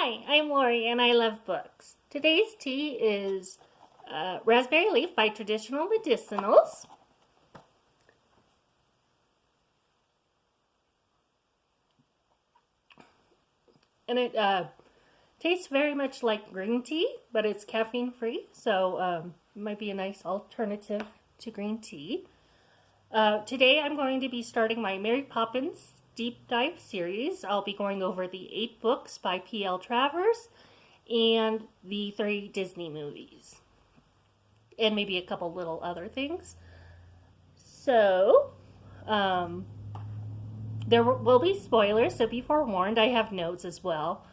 Hi, I'm Lori and I love books. Today's tea is Raspberry Leaf by Traditional Medicinals. And it tastes very much like green tea, but it's caffeine free, so it might be a nice alternative to green tea. Today I'm going to be starting my Mary Poppins deep dive series. I'll be going over the 8 books by P.L. Travers and the 3 Disney movies. And maybe a couple little other things. So, there will be spoilers, so be forewarned. I have notes as well.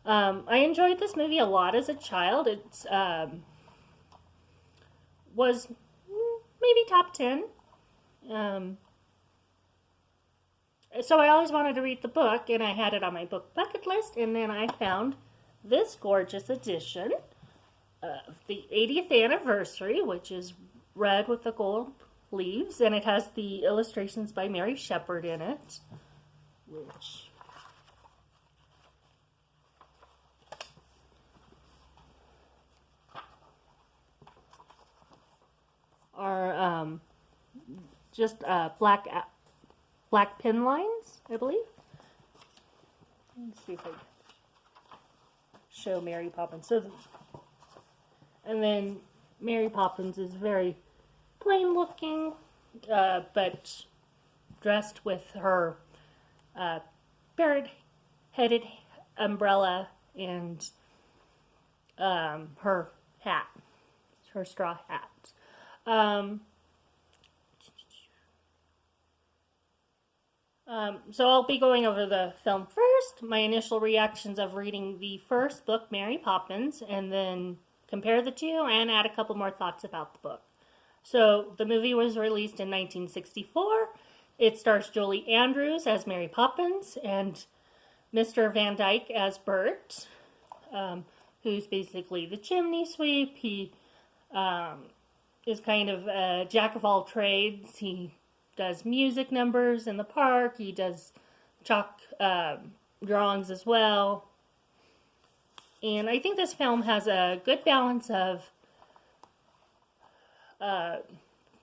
I enjoyed this movie a lot as a child. It was maybe top 10. So I always wanted to read the book, and I had it on my book bucket list, and then I found this gorgeous edition of the 80th anniversary, which is red with the gold leaves, and it has the illustrations by Mary Shepard in it, which are just black pin lines, I believe. Let's see if I can show Mary Poppins. And then Mary Poppins is very plain looking, but dressed with her parrot-headed umbrella and her hat, her straw hat. So I'll be going over the film first, my initial reactions of reading the first book, Mary Poppins, and then compare the two and add a couple more thoughts about the book. So the movie was released in 1964. It stars Julie Andrews as Mary Poppins and Mr. Van Dyke as Bert, who's basically the chimney sweep. He is kind of a jack of all trades. He does music numbers in the park. He does chalk drawings as well. And I think this film has a good balance of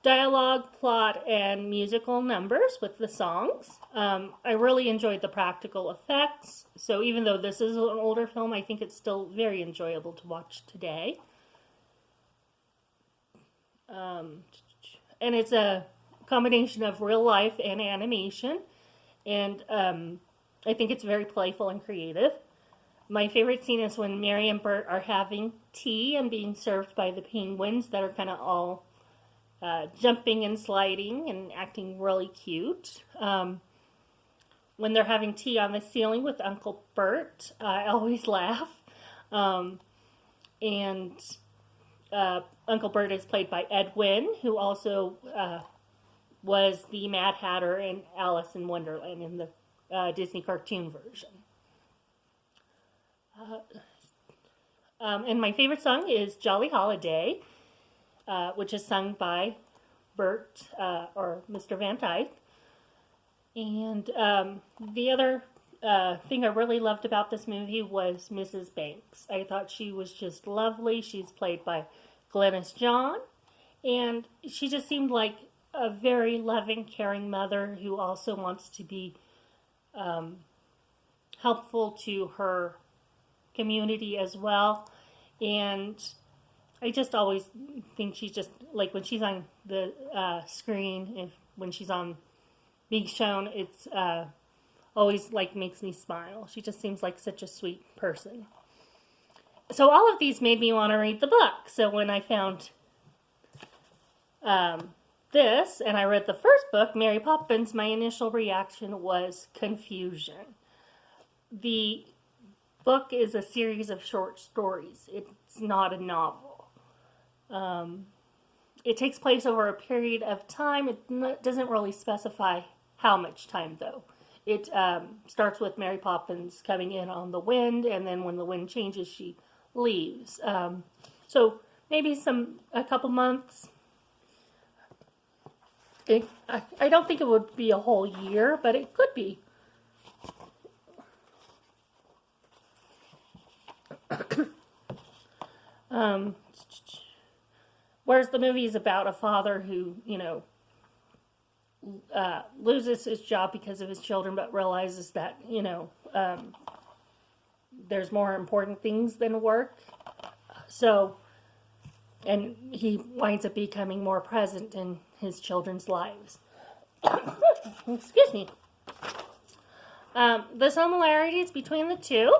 dialogue, plot, and musical numbers with the songs. I really enjoyed the practical effects. So even though this is an older film, I think it's still very enjoyable to watch today. And it's a combination of real life and animation, and I think it's very playful and creative. My favorite scene is when Mary and Bert are having tea and being served by the penguins that are kind of all jumping and sliding and acting really cute. When they're having tea on the ceiling with Uncle Bert, I always laugh. And Uncle Bert is played by Ed Wynn, who also was the Mad Hatter in Alice in Wonderland in the Disney cartoon version. And my favorite song is Jolly Holiday, which is sung by Bert, or Mr. Van Dyke. And the other thing I really loved about this movie was Mrs. Banks. I thought she was just lovely. She's played by Glennis John, and she just seemed like a very loving, caring mother who also wants to be helpful to her community as well. And I just always think she's just, like, when she's on the screen, when she's on being shown, it's always, like, makes me smile. She just seems like such a sweet person. So all of these made me want to read the book. So when I found this, and I read the first book, Mary Poppins, my initial reaction was confusion. The book is a series of short stories. It's not a novel. It takes place over a period of time. It doesn't really specify how much time, though. It starts with Mary Poppins coming in on the wind, and then when the wind changes, she leaves. So maybe a couple months. I don't think it would be a whole year, but it could be. Um, whereas the movie is about a father who, loses his job because of his children, but realizes that, there's more important things than work. So, and he winds up becoming more present in his children's lives. Excuse me. The similarities between the two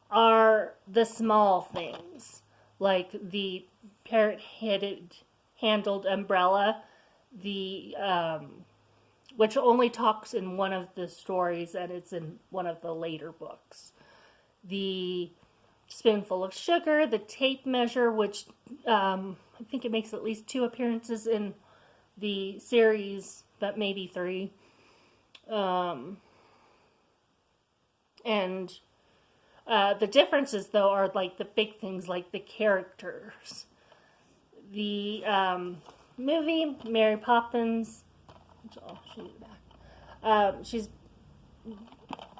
are the small things, like the parrot-headed handled umbrella, the which only talks in one of the stories, and it's in one of the later books. The spoonful of sugar, the tape measure, which I think it makes at least 2 appearances in the series, but maybe 3. And the differences, though, are like the big things, like the characters. The movie, Mary Poppins, I'll show you back. She's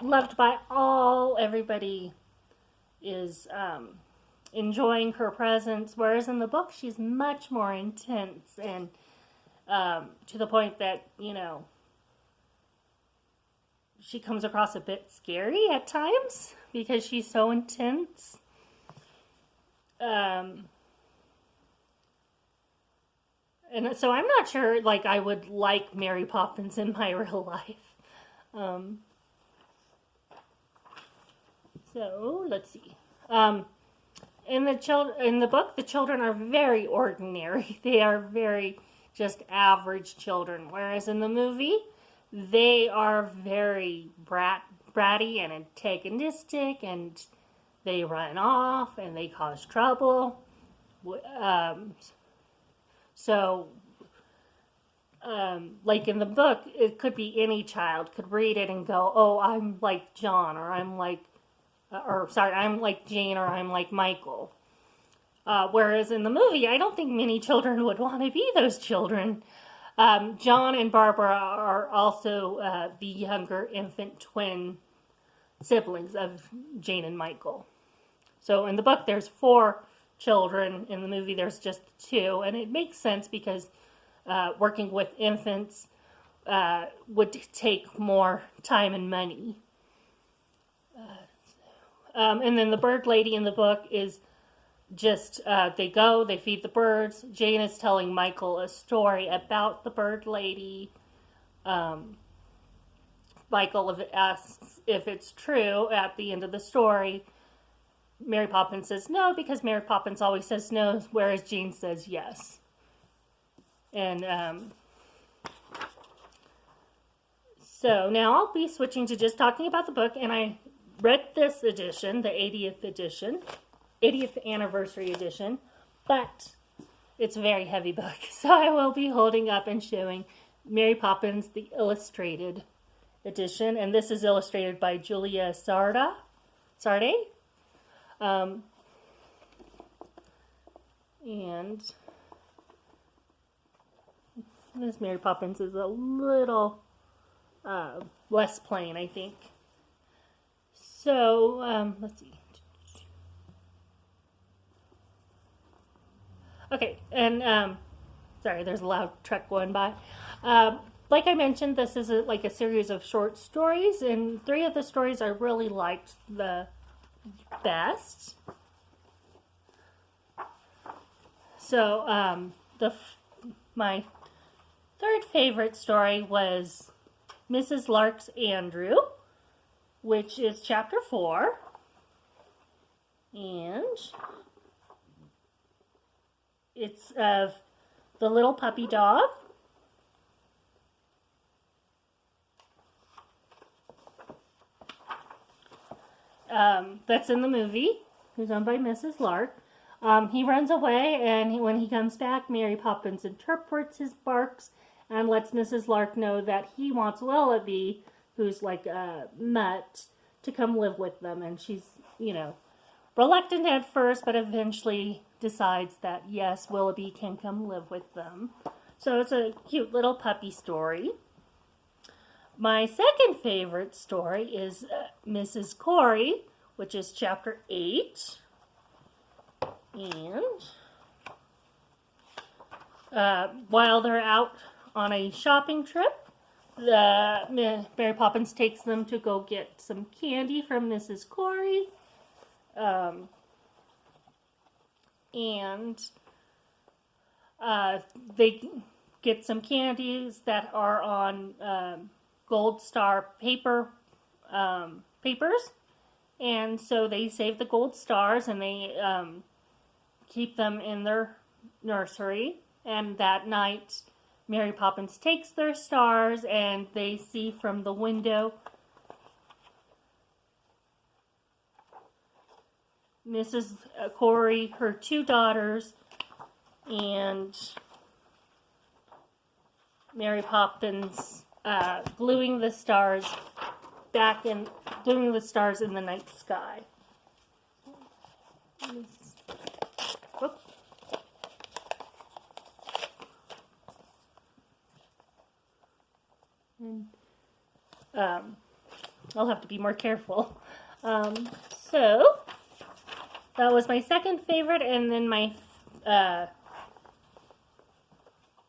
loved by all. Everybody is enjoying her presence, whereas in the book, she's much more intense and to the point that, she comes across a bit scary at times because she's so intense. And so I'm not sure, I would like Mary Poppins in my real life. So, let's see. In the book, the children are very ordinary. They are very just average children. Whereas in the movie, they are very bratty and antagonistic, and they run off and they cause trouble. Like in the book, it could be any child could read it and go, "Oh, I'm like John," or I'm like Jane, or I'm like Michael. Whereas in the movie, I don't think many children would want to be those children. John and Barbara are also the younger infant twin siblings of Jane and Michael. So in the book, there's 4 children. In the movie, there's just 2. And it makes sense because working with infants would take more time and money. And then the bird lady in the book is just, they feed the birds. Jane is telling Michael a story about the bird lady. Michael asks if it's true at the end of the story. Mary Poppins says no, because Mary Poppins always says no, whereas Jane says yes. And so now I'll be switching to just talking about the book, and I read this edition, the 80th anniversary edition, but it's a very heavy book, so I will be holding up and showing Mary Poppins, the illustrated edition, and this is illustrated by Julia Sarde. And this Mary Poppins is a little less plain, I think. So, let's see. Okay, and, sorry, there's a loud truck going by. Like I mentioned, this is a series of short stories, and 3 of the stories I really liked the best. So, my 3rd favorite story was Mrs. Lark's Andrew, which is chapter 4, and it's of the little puppy dog. That's in the movie, who's owned by Mrs. Lark. He runs away, and when he comes back, Mary Poppins interprets his barks and lets Mrs. Lark know that he wants Willoughby, who's like a mutt, to come live with them. And she's, reluctant at first, but eventually decides that, yes, Willoughby can come live with them. So it's a cute little puppy story. My second favorite story is Mrs. Corey, which is chapter 8. And while they're out on a shopping trip, Mary Poppins takes them to go get some candy from Mrs. Corey. And they get some candies that are on Gold Star papers. And so they save the gold stars and they keep them in their nursery. And that night, Mary Poppins takes their stars and they see from the window Mrs. Corey, her two daughters, and Mary Poppins gluing the stars in the night sky. Oops. And, I'll have to be more careful. So that was my second favorite, and then my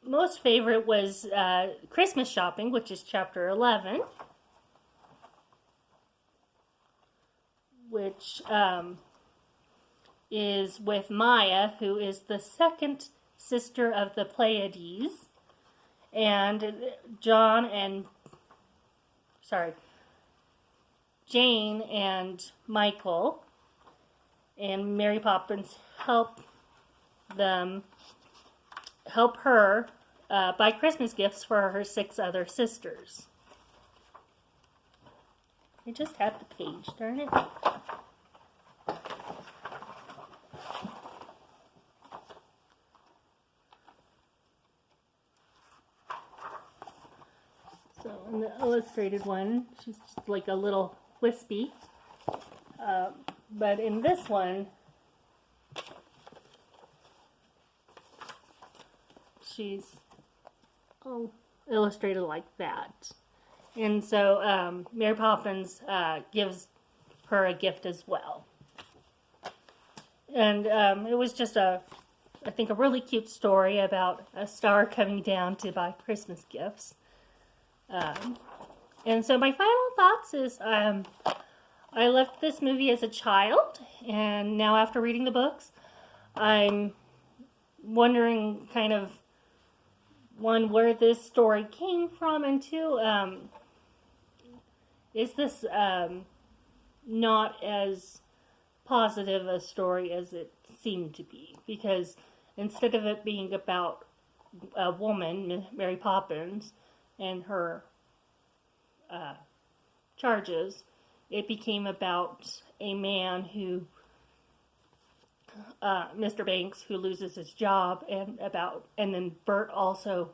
most favorite was Christmas Shopping, which is chapter 11, which is with Maya, who is the second sister of the Pleiades, and Jane and Michael and Mary Poppins help her buy Christmas gifts for her 6 other sisters. I just had the page, darn it. So in the illustrated one, she's just like a little wispy. But in this one, she's illustrated like that. And so Mary Poppins gives her a gift as well. And it was just I think a really cute story about a star coming down to buy Christmas gifts. And so my final thoughts is I left this movie as a child, and now after reading the books, I'm wondering kind of, one, where this story came from, and two, is this not as positive a story as it seemed to be? Because instead of it being about a woman, Mary Poppins, and her charges, it became about a man who, Mr. Banks, who loses his job, and then Bert also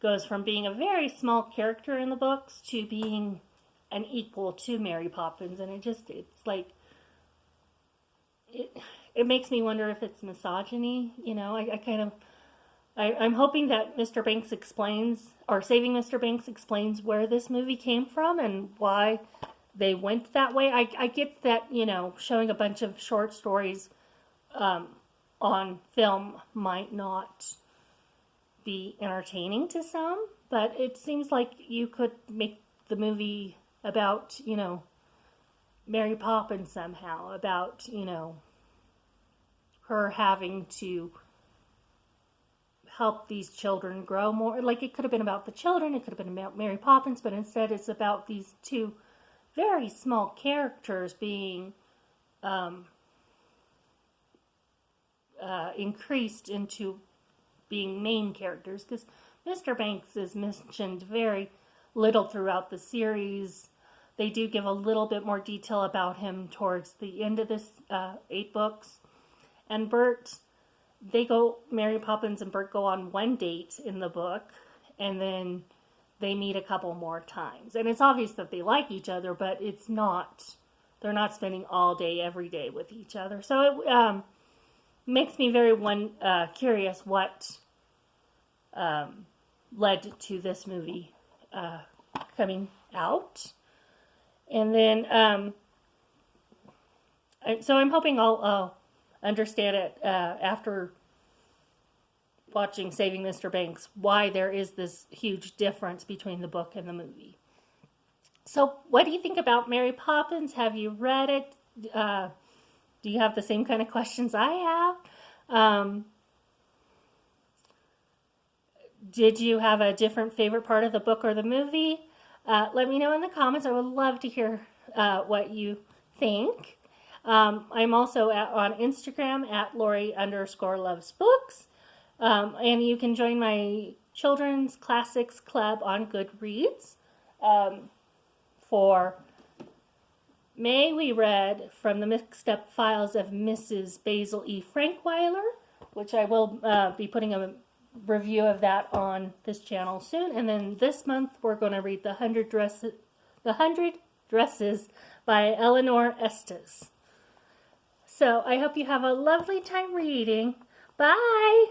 goes from being a very small character in the books to being an equal to Mary Poppins, and it's like, it makes me wonder if it's misogyny, you know. I'm hoping that Mr. Banks explains, or Saving Mr. Banks explains where this movie came from and why they went that way. I get that, you know, showing a bunch of short stories on film might not be entertaining to some, but it seems like you could make the movie about, you know, Mary Poppins somehow, about, you know, her having to help these children grow more. Like, it could have been about the children, it could have been about Mary Poppins, but instead it's about these two very small characters being increased into being main characters, because Mr. Banks is mentioned very little throughout the series. They do give a little bit more detail about him towards the end of this 8 books. And Bert, Mary Poppins and Bert go on one date in the book, and then they meet a couple more times. And it's obvious that they like each other, but they're not spending all day, every day with each other. So it makes me very curious what led to this movie coming out. And then, so I'm hoping I'll understand it after watching Saving Mr. Banks, why there is this huge difference between the book and the movie. So what do you think about Mary Poppins? Have you read it? Do you have the same kind of questions I have? Did you have a different favorite part of the book or the movie? Let me know in the comments. I would love to hear what you think. I'm also on Instagram at Lori_loves_books. And you can join my Children's Classics Club on Goodreads. For May, we read From the Mixed Up Files of Mrs. Basil E. Frankweiler, which I will be putting a review of that on this channel soon. And then this month, we're going to read The 100 Dresses by Eleanor Estes. So I hope you have a lovely time reading. Bye!